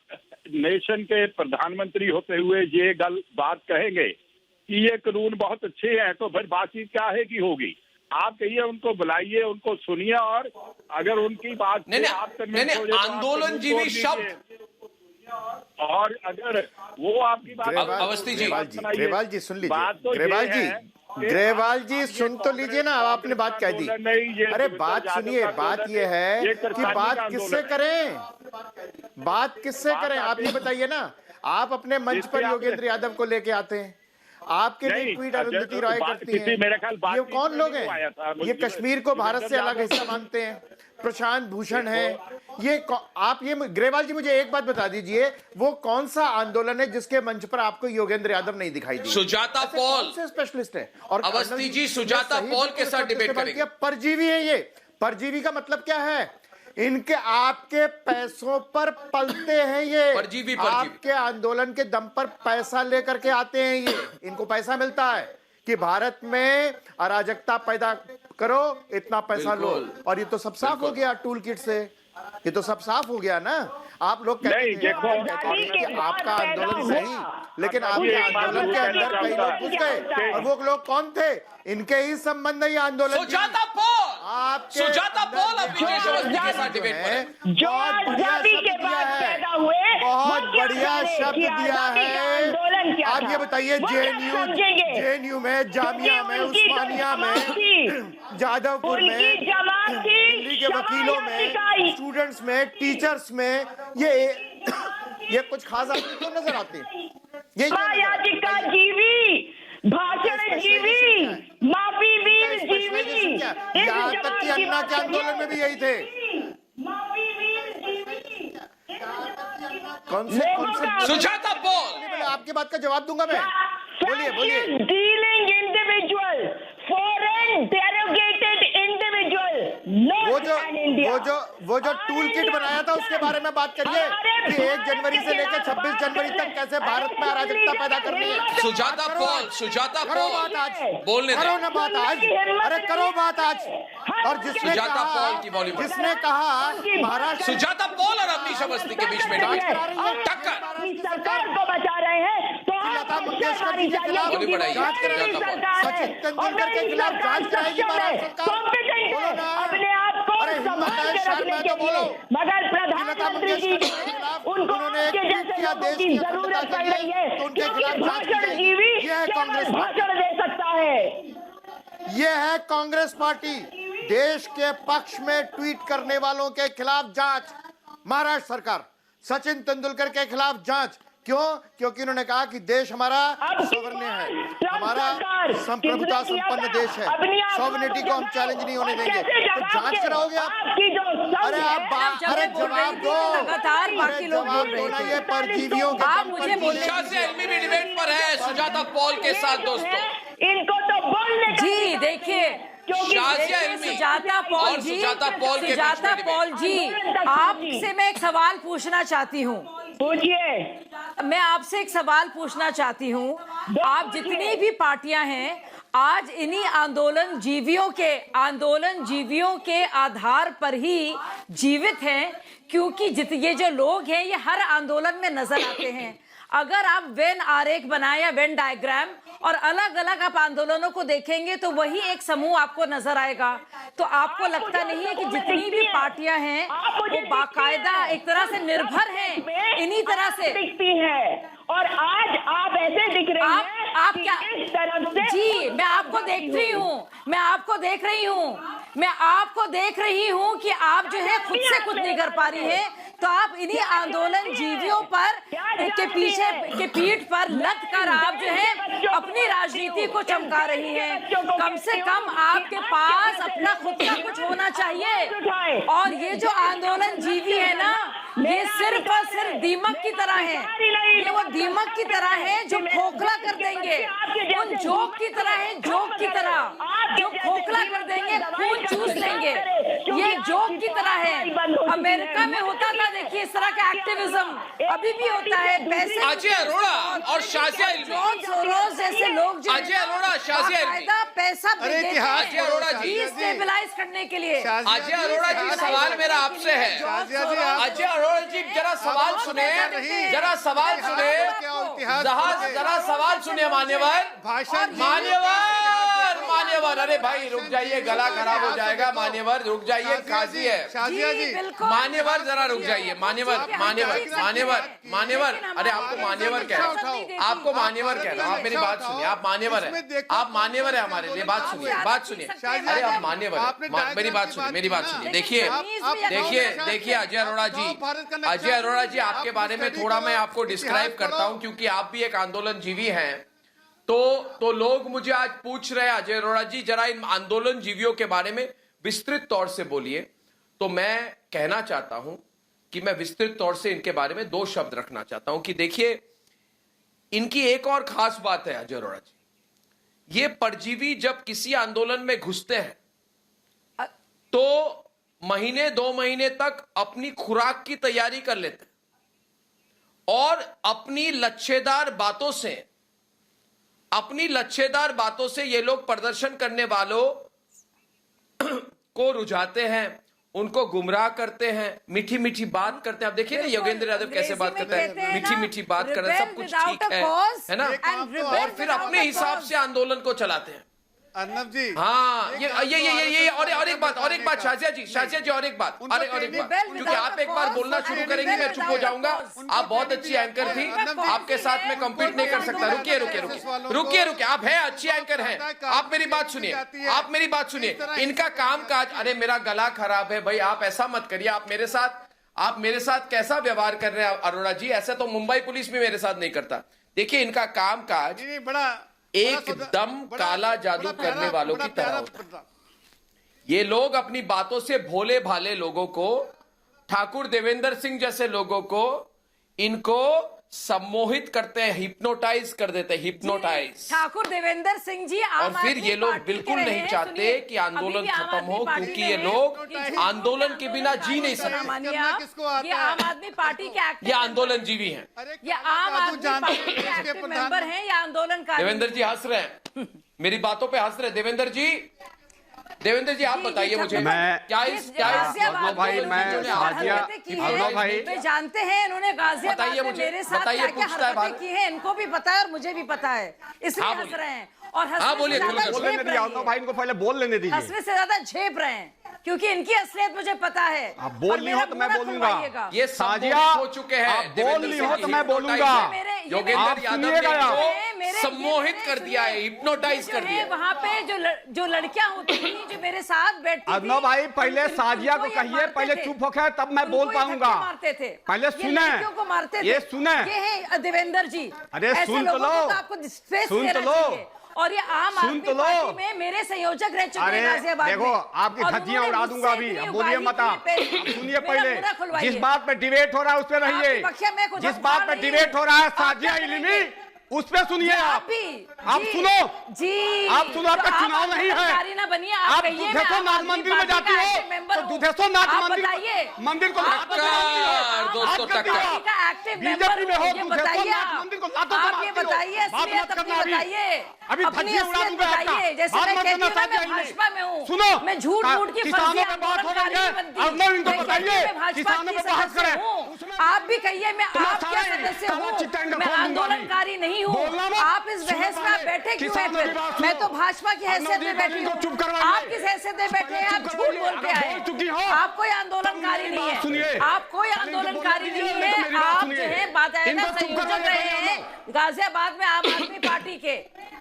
नेशन के प्रधानमंत्री होते हुए ये बात कहेंगे कि ये कानून बहुत अच्छे हैं, तो फिर बातचीत क्या है कि होगी। आप कहिए, उनको बुलाइए, उनको सुनिए, और अगर उनकी बात नहीं, आंदोलनजीवी शब्द, और अगर वो आपकी बात, अवस्थी जी, ग्रेवाल जी सुन लीजिए, ग्रेवाल जी सुन तो लीजिए ना, आपने बात कह दी। अरे बात सुनिए, बात ये है कि बात किससे करें, बात किससे करें, आप ये बताइए ना। आप अपने मंच पर योगेंद्र यादव को लेके आते हैं, आपके लिए ट्वीट अरुंधति रॉय करती हैं। ये कौन लोग हैं? ये कश्मीर को भारत से अलग हिस्सा मानते हैं। प्रशांत भूषण है ये। आप ये ग्रेवाल जी मुझे एक बात बता दीजिए, वो कौन सा आंदोलन है जिसके मंच पर आपको योगेंद्र यादव नहीं दिखाई दी? सुजाता पॉल से स्पेशलिस्ट है। और अवस्थी जी सुजाता पॉल के साथ डिबेट करेंगे। परजीवी है ये। परजीवी का मतलब क्या है? इनके आपके पैसों पर पलते हैं ये। परजीवी आपके आंदोलन के दम पर पैसा लेकर के आते हैं ये। इनको पैसा मिलता है कि भारत में अराजकता पैदा करो, इतना पैसा लो। और ये तो सब साफ हो गया टूल किट से, ये तो सब साफ हो गया ना। आप लोग कहते हैं कि आपका आंदोलन सही, लेकिन आपके आंदोलन के अंदर कई लोग घुस गए, और वो लोग कौन थे? इनके ही संबंध है आंदोलन। सुजाता पॉल, सुजाता पॉल अपनी के साथ डिबेट पर जो आजादी के बाद पैदा हुए, बहुत बढ़िया शब्द दिया है। आप ये बताइए, जेएनयू में, जामिया में, उस्मानिया में, जादवपुर में, दिल्ली के वकीलों में, स्टूडेंट्स में, टीचर्स में, ये कुछ खास आपको क्यों नजर आते हैं? ये जीवी, भाषण जीवी, माफी वीर जीवी, यहाँ तक कि अन्ना के आंदोलन में भी यही थे। कौन से सुजाता पॉल, आपकी बात का जवाब दूंगा मैं। बोलिए। Dealing individual, foreign derogated individual, वो जो टूल किट बनाया था उसके बारे में बात करिए कि 1 जनवरी से लेकर 26 जनवरी तक कैसे भारत में अराजकता पैदा करनी है। सुजाता पॉल बात आज बोलने करो ना, बात आज, अरे करो बात आज। और जिसने कहा महाराष्ट्र, सुजाता पॉल और अवनीश अवस्थी के बीच में टक्कर, सरकार को बचा रहे हैं, तो लता मंगेशकर जी के खिलाफ जांच कराएगी, सचिन तेंदुलकर के खिलाफ जांच कराएगी महाराष्ट्र सरकार। बोलो ना, अपने आप को संभाल के रखने के लिए, मगर प्रधानमंत्री जी उन्होंने एक ट्वीट किया, देश की जरूरत पड़ रही है, क्योंकि भाषण जीवी केवल भाषण दे सकता है। यह है कांग्रेस पार्टी। देश के पक्ष में ट्वीट करने वालों के खिलाफ जांच, महाराष्ट्र सरकार। सचिन तेंदुलकर के खिलाफ जांच, क्यों? क्योंकि उन्होंने कहा कि देश हमारा सवर्ण्य है, हमारा संप्रभुता संपन्न देश है, सॉवरेनिटी को हम चैलेंज नहीं होने देंगे। तो जांच कराओगे आप? अरे आप जवाब दो। लगातार बाकी लोग बोल रहे हैं, ये परजीवियों के आप मुझे बोलने भी डिबेट पर है सुजाता पॉल के साथ। दोस्तों, इनको तो बोलने जी देखिए, सुजाता पॉल जी, आपसे मैं एक सवाल पूछना चाहती हूँ। पूछिए। मैं आपसे एक सवाल पूछना चाहती हूँ। आप जितनी भी पार्टियां हैं, आज इन्हीं आंदोलन जीवियों के आधार पर ही जीवित हैं, क्योंकि ये जो लोग हैं ये हर आंदोलन में नजर आते हैं। अगर आप वेन आरेख बनाए या वेन डायग्राम और अलग अलग आप आंदोलनों को देखेंगे तो वही एक समूह आपको नजर आएगा। तो आपको लगता नहीं है कि जितनी भी पार्टियां हैं वो बाकायदा एक तरह से निर्भर हैं इन्हीं तरह से दिखती है? और आज आप ऐसे दिख रहे हैं, आप क्या जी, मैं आपको देख रही हूँ, मैं आपको देख रही हूँ कि आप जो है खुद से कुछ नहीं कर पा रही है। तो आप इन्हीं आंदोलन जीवियों पर के पीठ पर लग कर आप जो है अपनी राजनीति को चमका रही हैं। कम से कम आपके पास अपना खुद का कुछ होना चाहिए। और ये जो आंदोलन जीवी है ना, ये सिर्फ और सिर्फ दीमक की तरह है। ये वो दीमक की तरह है जो खोखला कर देंगे, उन जोक की तरह है, जोक की तरह जो खोखला कर देंगे, खून चूस लेंगे। ये जोक की तरह है। अमेरिका में होता था, देखिए इस तरह का एक्टिविज्म अभी भी होता है। पैसे अजय अरोड़ा और शाजिया जॉर्ज सोरोस जैसे लोग जो अजय अरोड़ा, शाजिया पैसा देते हैं अजय अरोड़ा जी डिस्टेबलाइज करने के लिए। अजय अरोड़ा जी, सवाल मेरा आपसे है। अजय अरोड़ा जी जरा सवाल सुने, जरा सवाल सुने, जरा सवाल सुने मान्यवर, अरे भाई रुक जाइए, गला खराब हो जाएगा। मान्यवर रुक जाइए, खांसी है। मान्यवर जरा रुक जाइए। मान्यवर, अरे आपको मान्यवर कह रहा हूँ, आपको मान्यवर कह रहा हूँ। आप मेरी बात सुनिए, आप मान्यवर है, आप मान्यवर है हमारे लिए। बात सुनिए। अरे आप मान्यवर है, मेरी बात सुनिए। देखिए अजय अरोड़ा जी, आपके बारे में थोड़ा मैं आपको डिस्क्राइब करता हूं, क्योंकि आप भी एक आंदोलन जीवी हैं। तो लोग मुझे आज पूछ रहे हैं, अजय अरोड़ा जी जरा इन आंदोलन जीवियों के बारे में विस्तृत तौर से बोलिए। तो मैं कहना चाहता हूं कि मैं विस्तृत तौर से इनके बारे में 2 शब्द रखना चाहता हूं कि देखिए, इनकी एक और खास बात है अजय अरोड़ा जी, ये परजीवी जब किसी आंदोलन में घुसते हैं तो महीने 2 महीने तक अपनी खुराक की तैयारी कर लेते हैं और अपनी लच्छेदार बातों से ये लोग प्रदर्शन करने वालों को रुझाते हैं, उनको गुमराह करते हैं, मीठी मीठी बात करते हैं। आप देखिए ना योगेंद्र यादव कैसे बात करते हैं, मीठी मीठी बात कर रहे हैं, सब कुछ ठीक है ना, और फिर अपने हिसाब से आंदोलन को चलाते हैं। अर्नब जी, हाँ, ये और एक बात शाजिया जी और एक बात, क्योंकि आप एक बार बोलना शुरू करेंगे मैं चुप हो जाऊंगा। आप बहुत अच्छी एंकर थी, आपके साथ मैं कम्पीट नहीं कर सकता। रुकिए, आप हैं अच्छी एंकर हैं। आप मेरी बात सुनिए, इनका काम काज, अरे मेरा गला खराब है भाई, आप ऐसा मत करिए। आप मेरे साथ कैसा व्यवहार कर रहे हैं अरोड़ा जी, ऐसा तो मुंबई पुलिस भी मेरे साथ नहीं करता। देखिए इनका काम काज बड़ा एकदम काला जादू करने वालों की तरह होता है। ये लोग अपनी बातों से भोले भाले लोगों को, ठाकुर देवेंद्र सिंह जैसे लोगों को, इनको सम्मोहित करते हैं, हिप्नोटाइज कर देते हैं, ठाकुर देवेंद्र सिंह जी और फिर ये लोग बिल्कुल नहीं चाहते कि आंदोलन खत्म हो, क्योंकि ये लोग आंदोलन के बिना जी नहीं सकते। ये आम आदमी पार्टी के ये आंदोलन जीवी हैं, ये आम आदमी पार्टी के एक्टिव मेंबर हैं या आंदोलनकारी। देवेंद्र जी हंस रहे हैं, मेरी बातों पे हंस रहे हैं। देवेंद्र जी आप बताइए मुझे, मैं जानते हैं इन्होंने गाजियाबाद में मेरे साथ क्या क्या हरकतें की हैं, इनको भी पता है और मुझे भी पता है, इसलिए हंस रहे हैं। और हंसने से ज्यादा झेप रहे हैं, क्योंकि इनकी असलियत मुझे पता है। आप बोल नहीं हो तो मैं बोलूंगा। ये साजिया हो चुके हैं, आप बोल नहीं हो तो मैं बोलूंगा। योगेंद्र यादव ने सम्मोहित कर दिया है, हिप्नोटाइज कर दिया। वहाँ पे जो लड़कियां होती थी, जो मेरे साथ बैठती थी, अर्नब भाई पहले साजिया को कहिए, पहले चुप होकर तब मैं बोल पाऊंगा। मारते थे पहले सुने, को मारते थे, ये सुने, ये है देवेंद्र जी। अरे सुन तो लो, आपको सुन तो लो। और ये आम आदमी पार्टी में मेरे संयोजक रह चुके हैं गाजियाबाद में। देखो आपकी धज्जियां उड़ा दूंगा अभी, बोलिए मत आप। सुनिए पहले, जिस बात पे डिबेट हो रहा है उस पे रहिए, जिस बात पे डिबेट हो रहा है साजिया इल्मी, उस पे सुनिए। आप सुनो जी, आप सुनो, आपका चुनाव नहीं है। आप दुधेश्वर नाथ मंदिर में जाती हो तो दुधेश्वर नाथ मंदिर को बीजेपी में हो, दुधेश्वर नाथ मंदिर को लातों से मारती हो। अभी धज्जियां उड़ा दूंगा आपका। सुनो, मैं झूठ मूठ की किसानों पे बात हो रही है, अर्नब इनको बताइए, किसानों पे बहस करें। आप भी कहिए मैं आपके सदस्य हूँ, मैं आंदोलनकारी नहीं हूँ। आप इस बहस में बैठे क्यों हैं फिर? मैं तो भाजपा की हैसियत में बैठी हूँ, आप किस हैसियत में बैठे हैं? आप झूठ बोल के आए, आप कोई आंदोलनकारी नहीं है, आप कोई आंदोलनकारी नहीं है। आप जो है बाकायदा संयोजक रहे हैं गाजियाबाद में आम आदमी पार्टी के,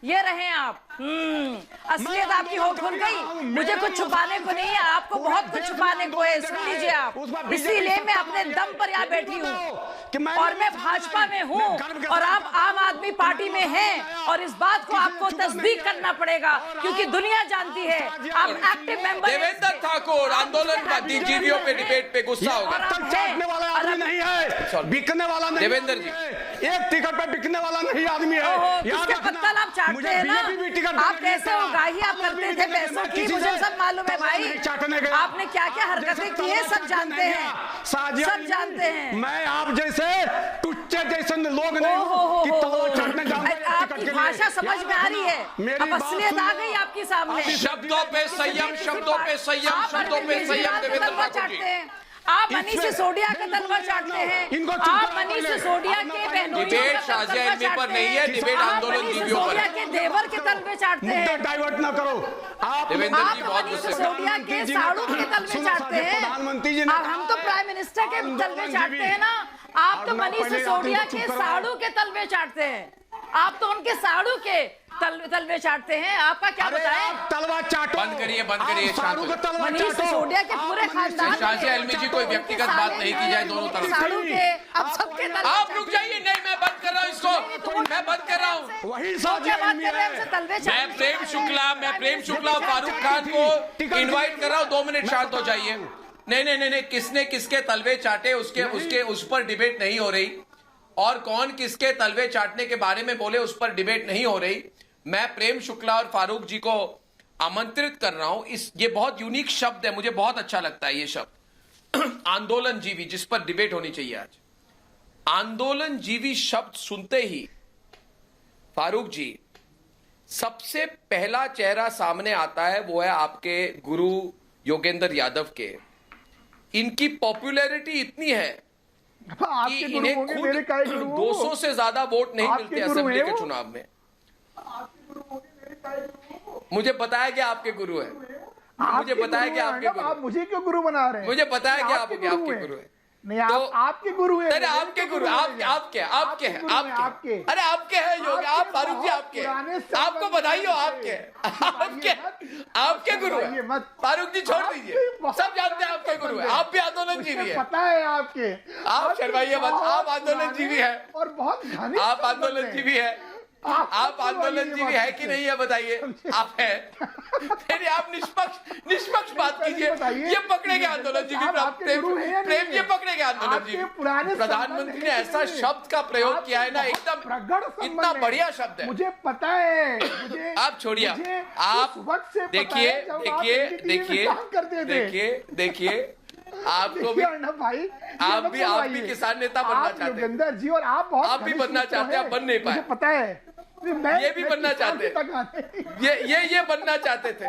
ये रहे आप। असलियत आपकी हो खुल गई, मुझे कुछ छुपाने को नहीं है, आपको बहुत कुछ छुपाने को है, सुन लीजिए आप। इसीलिए मैं अपने दम पर यहाँ बैठी हूँ और मैं भाजपा में हूँ और आप आम आदमी पार्टी में हैं, और इस बात को आपको तस्दीक करना पड़ेगा, क्योंकि दुनिया जानती है आप एक्टिव मेंबर। देवेंद्र ठाकुर आंदोलन जीवियों पे डिबेट पे गुस्सा होगा, नहीं है, बिकने वाला नहीं। देवेंद्र जी एक टिकट पे बिकने वाला नहीं आदमी है। किसके पत्तल आप चाटते हैं ना, आप कैसे उगाही आप करते थे पैसों की, मुझे सब मालूम है भाई। आपने क्या क्या हरकतें की है सब जानते हैं, सब जानते हैं। मैं आप जैसे टुच्चे जैसे लोग नहीं कि तलवार चाटने जाऊंगा। आपकी भाषा समझ में आ रही है, अब असलियत आ गई आपके सामने। शब्दों पे संयम, शब्दों पे संयम, शब्दों पे संयम। देवेंद्र ठाकुर जी, आप मनीष सिसोदिया का तलवा चाटते हैं, आप मनीष सिसोदिया के बहनोई डिबेट शाजिया इल्मी पर नहीं है, डिबेट आंदोलन जीवियों पर है। के देवर के तलवे चाटते हैं, डाइवर्ट ना करो आप। देवेंद्र जी बहुत मनीष गुस्से सिसोदिया के साड़ू के तलवे चाटते हैं, प्रधानमंत्री जी ने अब हम तो प्राइम मिनिस्टर के तलवे चाटते हैं ना, आप तो मनीष सिसोदिया के साड़ू के तलवे चाटते हैं, आप तो उनके साड़ू के तलवे चाटते हैं। आपका क्या बताएं? तलवार चाटो, बंद करिए, बंद करिए। मनीष सिसोदिया के पूरे खानदान शाजिया इल्मी जी कोई व्यक्तिगत बात नहीं की जाए दोनों तरफ साड़ू के, अब सबके आप रुक जाइए। नहीं, मैं बंद कर रहा हूँ इसको, मैं बंद कर रहा हूँ। वही मैं प्रेम शुक्ला और फारूक खान को इनवाइट कर रहा हूँ, 2 मिनट शांत हो जाइए। नहीं, किसने किसके तलवे चाटे उसके उस पर डिबेट नहीं हो रही, और कौन किसके तलवे चाटने के बारे में बोले उस पर डिबेट नहीं हो रही। मैं प्रेम शुक्ला और फारूक जी को आमंत्रित कर रहा हूं। ये बहुत यूनिक शब्द है, मुझे बहुत अच्छा लगता है ये शब्द आंदोलन जीवी, जिस पर डिबेट होनी चाहिए आज। आंदोलन जीवी शब्द सुनते ही फारूक जी, सबसे पहला चेहरा सामने आता है वो है आपके गुरु योगेंद्र यादव के। इनकी पॉपुलैरिटी इतनी है कि इन्हें खुद 200 से ज्यादा वोट नहीं मिलते असेंबली के चुनाव में। मुझे पता है कि आपके गुरु है, मुझे पता है कि आपके गुरु। आप मुझे क्यों गुरु बना रहे हैं? मुझे पता है कि आपके गुरु है। नहीं, आपके गुरु है। अरे आपके गुरु, आपके हैं, अरे आपके हैं योगी, आप फारूक जी आपके, आपको बधाई हो, आपके गुरु है। फारूक जी छोड़ दीजिए, सब जानते हैं आपके गुरु है। आप भी आंदोलन जीवी है, पता है आपके। आप शर्माइए मत, आप आंदोलन जीवी है और बहुत घनिष्ठ, आप आंदोलन जीवी है। आप आंदोलन जीवी है कि नहीं है बताइए? आप है, फिर आप निष्पक्ष बात कीजिए। ये पकड़ेंगे आंदोलन जीवी, प्रेम ये पकड़ेंगे आंदोलन जीवी। प्रधानमंत्री ने ऐसा शब्द का प्रयोग किया है ना, एकदम इतना बढ़िया शब्द है। मुझे पता है, आप छोड़िए, आप देखिए आपको भी, आप भी किसान नेता बनना चाहते हैं योगेंद्र जी, और आप भी बनना चाहते हैं, बन नहीं पाए। मुझे पता है, ये भी बनना चाहते हैं, ये बनना चाहते थे,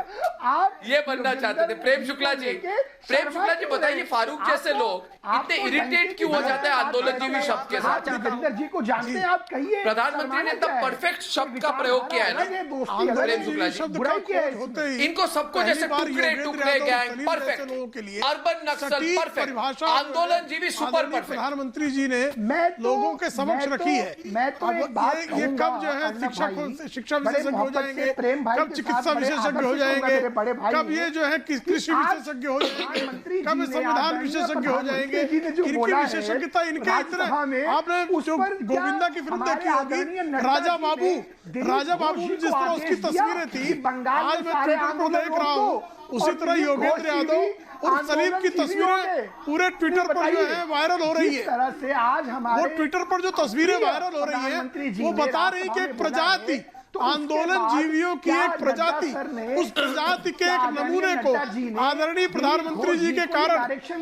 ये बनना चाहते थे। प्रेम शुक्ला जी बताइए, फारूक जैसे लोग इतने इरिटेट क्यों हो जाते हैं आंदोलन जीवी शब्द के साथ? योगेंद्र जी को जानते हैं आप, कहिए। प्रधानमंत्री ने तब परफेक्ट शब्द का प्रयोग किया है ना प्रेम शुक्ला जी। इनको सबको जैसे टुकड़े गैंग परफेक्ट, अर्बन नक्सल परफेक्ट, आंदोलन जीवी सुपर परफेक्ट। प्रधानमंत्री जी ने लोगों के समक्ष रखी है। ये कब जो है शिक्षा विशेषज्ञ हो जाएंगे, कब चिकित्सा विशेषज्ञ हो जाएंगे, कब ये जो है कृषि विशेषज्ञ हो जाएंगे, कब संविधान विशेषज्ञ हो जाएंगे। इनकी विशेषज्ञता इनके इतने, आपने जो गोविंदा की फिल्म देखी होगी, राजा बाबू जिस तरह उसकी तस्वीरें थी, आज मैं ट्विटर पर देख रहा हूँ, उसी तरह योगेंद्र यादव और सलीम की तस्वीरें पूरे ट्विटर पर जो है वायरल हो रही है। तरह से आज हमारे वो ट्विटर पर जो तस्वीरें वायरल हो रही है, वो बता रही कि एक प्रजाति, आंदोलन जीवियों की एक प्रजाति, उस प्रजाति के एक नमूने को आदरणीय प्रधानमंत्री जी के कारण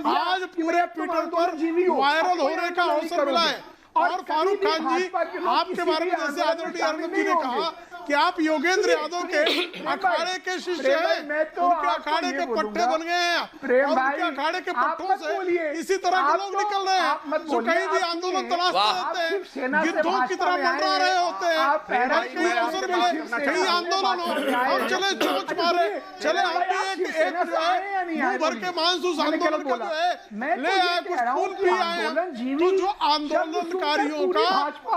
आज पूरे ट्विटर पर वायरल होने का अवसर मिला है। और फारूक खान जी, आपके बारे में जैसे आदरणीय अर्नब जी ने कहा कि आप योगेंद्र यादव के अखाड़े के शिष्य हैं, उनके अखाड़े के पट्टे बन गए हैं, और उनके अखाड़े के पट्टों से इसी तरह के लोग निकल रहे हैं जो कहीं भी आंदोलन तलाशते रहते हैं, गिद्धों की तरह मंडरा रहे होते हैं। कहीं अवसर मिले, कहीं आंदोलन हो, हम चले चोंच मारे, चले हम भी एक मुंह भर के मांस उस आंदोलन का जो है ले आए, कुछ खून पी आए। तो जो आंदोलनकारियों का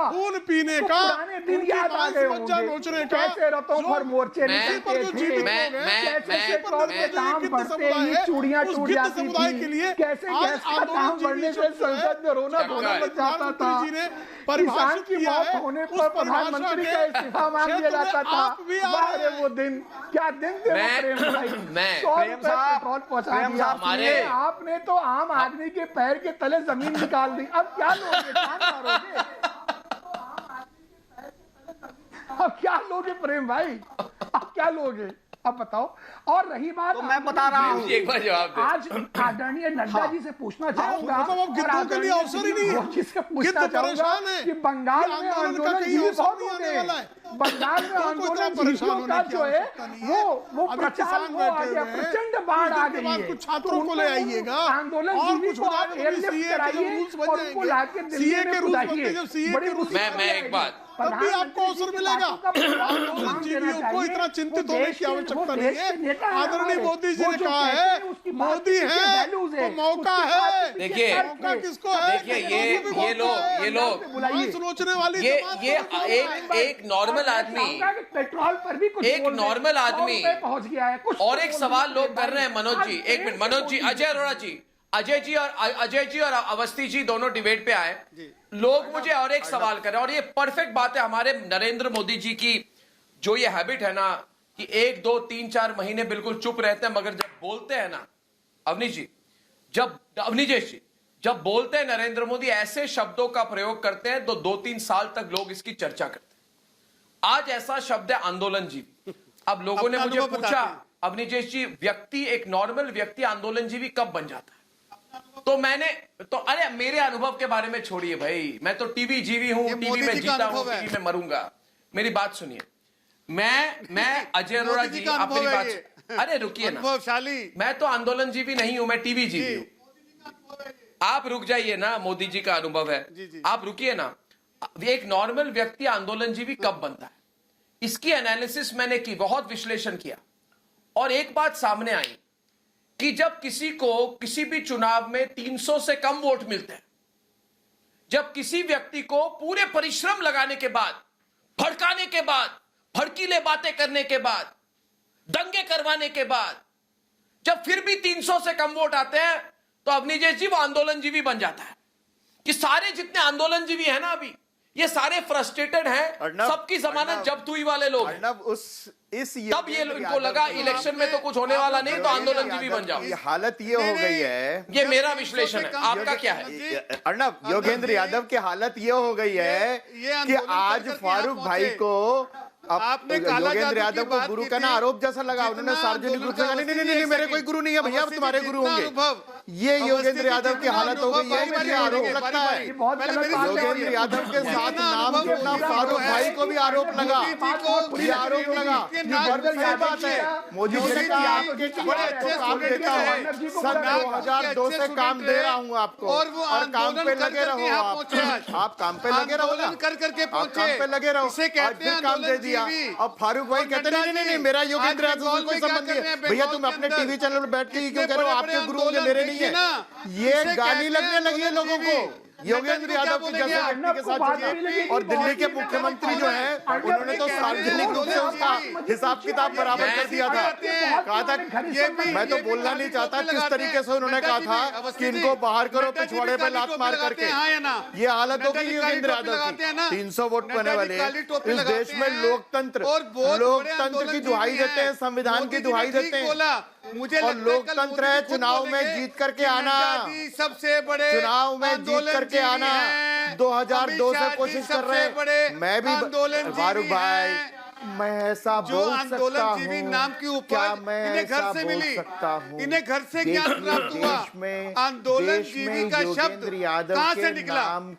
खून पीने का, उनकी मांस मज्जा नोचने कैसे रथों पर मोर्चे निकलते थे, कैसे पेट्रोल के दाम बढ़ते ही चूड़ियां टूट जाती थी, कैसे गैस का दाम बढ़ने से संसद में रोना धोना लग जाता था, किसान की मौत होने पर प्रधानमंत्री का इस्तीफा मांग लिया जाता था। वाह वो दिन, क्या दिन थे प्रेम भाई। 100 रुपए पेट्रोल पहुंचा दिया आपने, तो आम आदमी के पैर के तले जमीन निकाल दी। अब क्या लोगे, जान मारोगे? अब क्या लोगे प्रेम भाई, अब क्या लोगे, अब बताओ। और रही बात, तो मैं बता रहा हूँ, एक बार जवाब दे। आज आदरणीय नड्डा जी से पूछना चाहूंगा, मतलब अब गिद्धों के लिए अवसर ही नहीं है। मोदी से पूछना गिद्ध परेशान है कि बंगाल में आंदोलन का आंदोलन कहीं भी अवसर बहुत नहीं हो आने गए। वाला है। बंगाल में आंदोलन जीवियों का जो है वो प्रचार वो आ गया, प्रचंड बाढ़ आ गई है। कुछ छात्रों को ले आइएगा, आंदोलन और जीवी कुछ को हो आप जाएगा, एयरलिफ्ट कराइए और उनको लाके दिल्ली सीए के में रूल्स बनते बुलाइए। जब सीए बड़ी के रूल्स मैं एक बात, तब भी आपको अवसर मिलेगा। आंदोलन जीवियों को इतना चिंतित होने की आवश्यकता नहीं है। आदरणीय मोदी जी ने कहा है, मोदी है तो मौका है। देखिए, मौका किसको है? देखिए ये लोग सोचने वाली ये एक नॉर्मल आदमी, पेट्रोल पर भी कुछ एक नॉर्मल आदमी पहुंच गया है। कुछ और एक सवाल लोग कर रहे हैं, मनोज जी, एक मिनट, मनोज जी, अजय अरोड़ा जी, अजय जी और अवस्थी जी दोनों डिबेट पे आए। लोग मुझे और एक सवाल कर रहे हैं, और ये परफेक्ट बात है हमारे नरेंद्र मोदी जी की, जो ये हैबिट है ना कि 1, 2, 3, 4 महीने बिल्कुल चुप रहते हैं, मगर जब बोलते हैं ना अवनीश जी, जब बोलते हैं नरेंद्र मोदी ऐसे शब्दों का प्रयोग करते हैं तो 2-3 साल तक लोग इसकी चर्चा करते हैं। आज ऐसा शब्द है आंदोलन जीवी। अब लोगों ने मुझे पूछा, अवनीश जी, व्यक्ति, एक नॉर्मल व्यक्ति आंदोलन जीवी कब बन जाता है? तो अरे मेरे अनुभव के बारे में छोड़िए भाई, मैं तो टीवी जीवी हूं, टीवी में जीता हूं, टीवी में मरूंगा। मेरी बात सुनिए, मैं अजय अरोड़ा जी, आप मेरी बात, अरे रुकिए ना, मैं तो आंदोलन जीवी नहीं हूं, मैं टीवी जीवी हूं। आप रुक जाइए ना, मोदी जी का अनुभव है, आप रुकिए ना। एक नॉर्मल व्यक्ति आंदोलन जीवी कब बनता है, इसकी एनालिसिस मैंने की, बहुत विश्लेषण किया, और एक बात सामने आई कि जब किसी को किसी भी चुनाव में 300 से कम वोट मिलते हैं, जब किसी व्यक्ति को पूरे परिश्रम लगाने के बाद, भड़काने के बाद, भड़कीले बातें करने के बाद, दंगे करवाने के बाद, जब फिर भी 300 से कम वोट आते हैं, तो अवनीश जी वो आंदोलन जीवी बन जाता है। कि सारे जितने आंदोलन जीवी है ना अभी, ये सारे फ्रस्ट्रेटेड हैं, सबकी जमानत जब्त हुई वाले लोग हैं। तब ये इनको लगा इलेक्शन में तो कुछ होने वाला नहीं, तो आंदोलन जीवी बन जाओ। ये हालत ये हो गई है, ये मेरा विश्लेषण है, आपका क्या है? अर्णव, योगेंद्र यादव की हालत ये हो गई है कि आज फारूक भाई को, आपने योगेंद्र यादव को गुरु का ना आरोप जैसा लगा, उन्होंने सार्वजनिक रूप से कहा नहीं मेरे कोई गुरु नहीं है भैया, तुम्हारे गुरु होंगे। ये योगेंद्र यादव की हालत हो गई है, मुझे आरोप लगता है योगेंद्र यादव के साथ नाम के अपना फारूक भाई को भी आरोप लगा, ये आरोप लगा। सही बात है, मोदी जी ने कहा आपके काम देता हूँ, सन 2002 से काम दे रहा हूँ आपको, और काम पे लगे रहो, आप काम पे लगे रहो ना, आप काम पे लगे रहो, आज फिर काम दे दिया। अब फारूक भाई कहते नहीं मेरा योगेंद्र यादव से कोई संबंध नहीं है। भैया तुम अपने टीवी चैनल पर बैठ के क्यों कह रहे हो, आपके गुरु होंगे मेरे नहीं है। ये गाली लगने लगी है लोगों को योगेंद्र यादव के जैसे व्यक्ति के साथ जुड़िए। और दिल्ली के मुख्यमंत्री जो है, उन्होंने तो सार्वजनिक रूप से उसका हिसाब किताब बराबर कर दिया था, कहा था, मैं तो बोलना नहीं चाहता किस तरीके से उन्होंने कहा था कि इनको बाहर करो पिछवाड़े पे लात मार करके। ये हालत हो गई योगेंद्र यादव की। 300 वोट पाने वाले इस देश में लोकतंत्र की दुहाई देते हैं, संविधान की दुहाई देते हैं, और लोकतंत्र है चुनाव में जीत करके आना, सबसे बड़े चुनाव में जीत करके आना। 2002 से कोशिश कर रहे हैं, मैं भी फारूक भाई, मैं ऐसा बोल सकता हूँ, नाम की ऊपर इन्हें घर से मिली, इन्हें घर से ज्ञान प्राप्त हुआ। आंदोलन जीवी का शब्द कहाँ से निकला, आंदोलन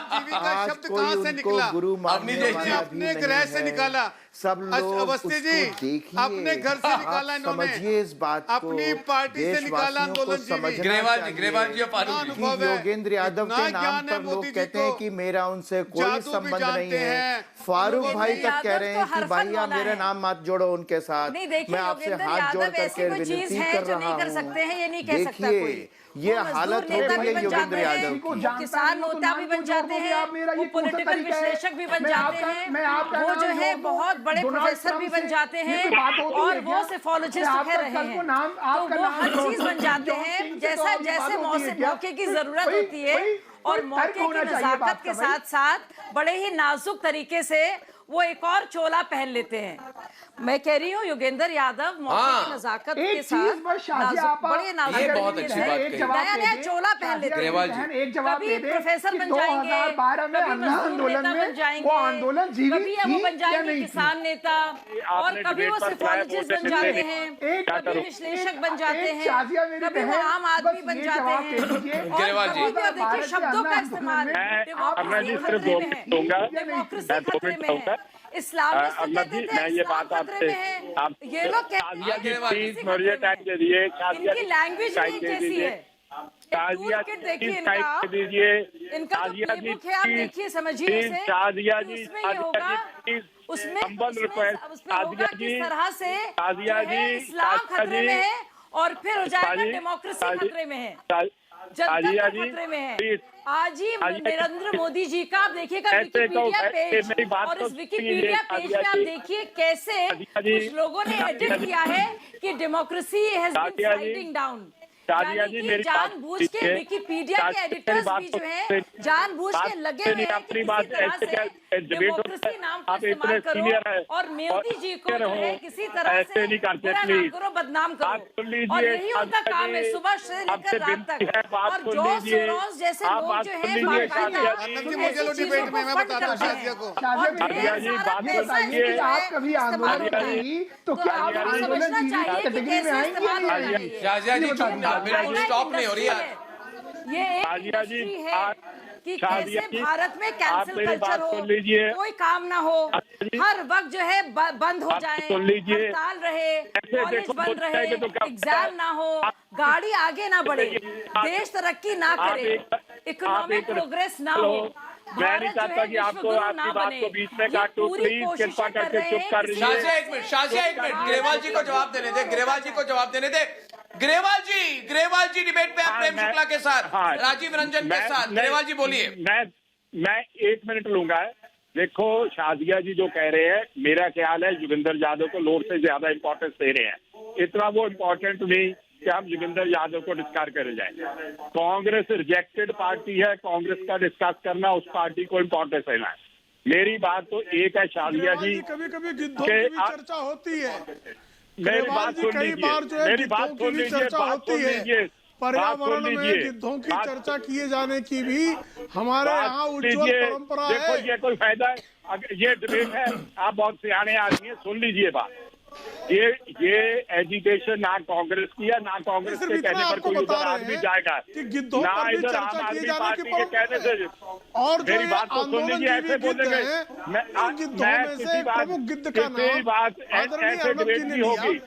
जीवी का शब्द कहाँ से निकला, अपने ग्रह से निकाला। सब लोग अवस्थी जी अपने घर से निकाला इन्होंने, समझिए इस बात को, अपनी पार्टी से निकाला आंदोलन जीवी। ग्रेवाल जी योगेंद्र यादव के नाम पर लोग कहते हैं कि मेरा उनसे कोई संबंध नहीं है। फारूक भाई तक कह रहे हैं कि भैया मेरे नाम मत जोड़ो उनके साथ, मैं आपसे हाथ जोड़ करके विनती कर रहा हूँ। देखिए ये हालत हो गई है योगेंद्र यादव की। किसान नेता भी बन जाते हैं, वो पॉलिटिकल विश्लेषक भी बन जाते हैं, वो जो है बहुत बड़े प्रोफेसर भी बन जाते हैं, और वो सेफोलॉजिस्ट कह रहे हैं, तो वो हर चीज बन जाते हैं जैसा जैसे मौके की जरूरत होती है, और मौके की नजाकत के साथ साथ बड़े ही नाजुक तरीके से वो एक और चोला पहन लेते हैं। मैं कह रही हूँ योगेंद्र यादव मौके की नजाकत के साथ बड़े नया चोला पहन लेते हैं। कभी प्रोफेसर बन जाएंगे, कभी मजदूर नेता बन जाएंगे, कभी वो बन जाएंगे किसान नेता, और कभी वो सिफोलॉजिस्ट बन जाते हैं, कभी विश्लेषक बन जाते हैं, कभी वो आम आदमी बन जाते हैं। और देखिए शब्दों का इस्तेमाल डेमोक्रेसी खतरे में है, डेमोक्रेसी खतरे में है, इस्लामिस्ट कहते थे इस्लाम खतरे में है, ये लोग कहते हैं इनकी लैंग्वेज नहीं कैसी है। देखिए इनका जो प्लेबुक है आप देखिए समझिए इसे, उसमें ये होगा, उसमें होगा किस तरह से जो है इस्लाम खतरे में है और फिर हो जाएगा डेमोक्रेसी खतरे में है, जनता खतरे में है। आज ही नरेंद्र मोदी जी का आप देखिएगा विकिपीडिया पेज, और इस विकिपीडिया पेज में आप देखिए कैसे कुछ लोगों ने एडिट किया है कि democracy has been sliding down. जानबूझ के विकिपीडिया के एडिटर्स भी जो है जानबूझ के लगे हुए हैं कि किसी तरह से डेमोक्रेसी नाम का इस्तेमाल करो और मोदी जी को जो है किसी तरह से बुरा नाम करो, बदनाम करो, और यही उनका काम है सुबह से लेकर रात तक। और जॉर्ज सोरोस जैसे लोग जो है आप कभी आंदोलन करेंगी तो क्या आप आंदोलन कैटेगरी में आएंगे? बिल्कुल स्टॉप नहीं हो रही है। ये एक इंडस्ट्री है कि कैसे भारत में कैंसिल कल्चर हो, कोई काम ना हो, हर वक्त जो है बंद हो जाए, हड़ताल रहे, कॉलेज बंद रहे, एग्जाम ना हो, गाड़ी आगे ना बढ़े, देश तरक्की ना करे, इकोनॉमिक प्रोग्रेस ना हो, मैं नहीं चाहता कि आपको आपकी बात को बीच में काटूं, प्लीज कृपा करके चुप कर रही है। शाजिया एक मिनट ग्रेवाल जी को जवाब देने दे, ग्रेवाल जी को जवाब देने दे। ग्रेवाल जी डिबेट पे आप प्रेम शुक्ला के साथ, राजीव रंजन के साथ, ग्रेवाल जी बोलिए। मैं 1 मिनट लूंगा। देखो शाजिया जी जो कह रहे हैं, मेरा ख्याल है जोगिंदर यादव को लोड से ज्यादा इंपॉर्टेंस दे रहे हैं। इतना वो इम्पोर्टेंट नहीं कि हम जोगिंदर यादव को डिस्कार्ड करे जाए। कांग्रेस रिजेक्टेड पार्टी है, कांग्रेस का डिस्कस करना उस पार्टी को इम्पोर्टेंस देना है। मेरी बात तो एक है शाजिया जी, कभी कभी गिद्धों की भी चर्चा होती है, मेरी बात सुन लीजिए, मेरी बात सुन लीजिए, बात सुन लीजिए। पर्यावरण में गिद्धों की चर्चा किए जाने की भी हमारे यहाँ उज्जवल परंपरा है। देखो ये कोई फायदा है, अगर ये डिबेट है, आप बहुत सियाने आदमी हैं, सुन लीजिए बात। ये एजुकेशन ना कांग्रेस की है, ना कांग्रेस के कहने पर कोई उधर आदमी जाएगा, ना इधर आम आदमी पार्टी के कहने से। और मेरी बात तो सुन लीजिए, ऐसे बोलेंगे मैं किसी बात ऐसे डिबेट नहीं होगी।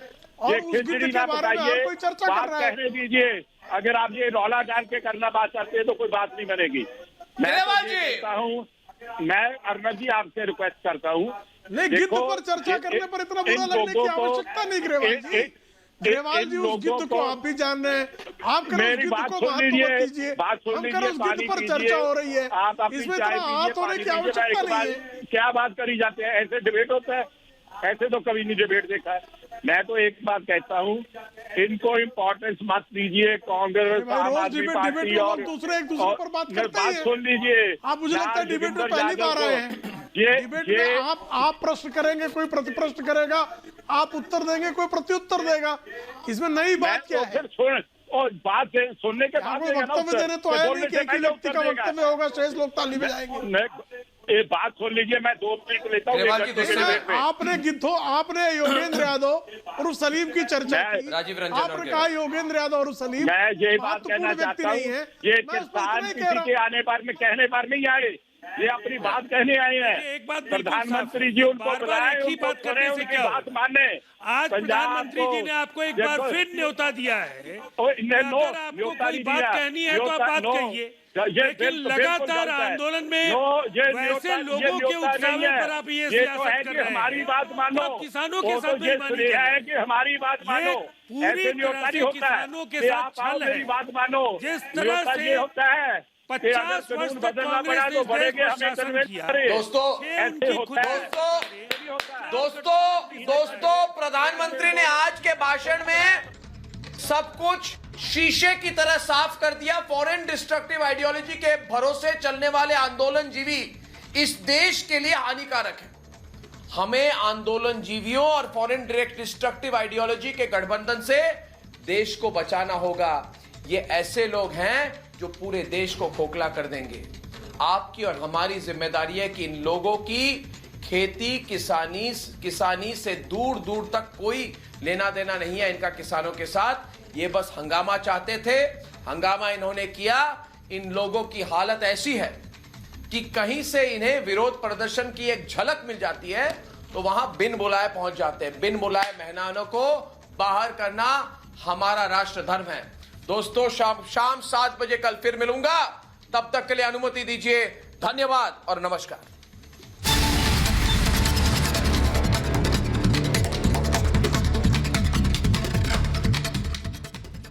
ये खिचड़ी ना बताइए, बात कहने दीजिए। अगर आप ये रौला डाल के करना बात चाहते हैं तो कोई बात नहीं बनेगी। मैं अर्नब जी आपसे रिक्वेस्ट करता हूँ, नहीं गिद्ध पर चर्चा करने पर इतना बुरा लगने की आवश्यकता नहीं। ग्रेवाल जी, ग्रेवाल जी उस गिद्ध को आप भी जान रहे हैं, आप मेरी बात सुन लीजिए, बात सुन लीजिए, गिद्ध पर चर्चा हो रही है, इसमें इतना हाथ होने की आवश्यकता नहीं है। क्या बात करी जाते हैं, ऐसे डिबेट होता है? ऐसे तो कभी नहीं डिबेट देखा है। मैं तो एक बात कहता हूँ, इनको इम्पोर्टेंस मत दीजिए, कांग्रेस आम आदमी पार्टी और दूसरे एक दूसरे पर बात करते हैं। सुन लीजिए, आप मुझे लगता है डिबेट में पहली बार आए हैं। डिबेट में आप प्रश्न करेंगे, कोई प्रतिप्रश्न करेगा, आप उत्तर देंगे, कोई प्रत्युत्तर देगा, इसमें नई बात क्या है? और बात सुनने के बाद वक्तव्य देने तो आए नहीं कि एक ही व्यक्ति का वक्तव्य होगा, शेष लोग ताली बजाएंगे। ये बात सुन लीजिए, मैं 2 मिनट लेता हूँ। आपने योगेंद्र यादव और सलीम की चर्चा की, आपने कहा योगेंद्र यादव और सलीम, मैं यही बात कहना चाहता हूँ, ये किसान किसी के आने पर में कहने पर नहीं आए, ये अपनी बात कहने आए हैं। प्रधानमंत्री जी उनको बुलाए, उनको सुने, उनकी बात माने। आज प्रधानमंत्री जी ने आपको एक बार फिर न्योता दिया है, अगर आपको कोई बात कहनी है तो आप बात कहिए, लेकिन लगातार आंदोलन में वैसे लोगों के उकसावे पर आप ये सियासत कर रहे हैं। हमारी बात मानो, आप किसानों के साथ बेईमानी है कि हमारी बात मानो, पूरी तरह से किसानों के साथ छल है। बात मानो, जिस तरह से होता है 50 वर्ष तक कांग्रेस ने इस देश पर शासन किया। दोस्तों प्रधानमंत्री ने आज के भाषण में सब कुछ शीशे की तरह साफ कर दिया। फॉरेन डिस्ट्रक्टिव आइडियोलॉजी के भरोसे चलने वाले आंदोलन जीवी इस देश के लिए हानिकारक है। हमें आंदोलन जीवियों और फॉरेन डायरेक्ट डिस्ट्रक्टिव आइडियोलॉजी के गठबंधन से देश को बचाना होगा। ये ऐसे लोग हैं जो पूरे देश को खोखला कर देंगे। आपकी और हमारी जिम्मेदारी है कि इन लोगों की खेती किसानी से दूर दूर तक कोई लेना देना नहीं है इनका किसानों के साथ। ये बस हंगामा चाहते थे, हंगामा इन्होंने किया। इन लोगों की हालत ऐसी है कि कहीं से इन्हें विरोध प्रदर्शन की एक झलक मिल जाती है तो वहां बिन बुलाए पहुंच जाते हैं। बिन बुलाए मेहमानों को बाहर करना हमारा राष्ट्र धर्म है। दोस्तों, शाम 7 बजे कल फिर मिलूंगा। तब तक के लिए अनुमति दीजिए। धन्यवाद और नमस्कार।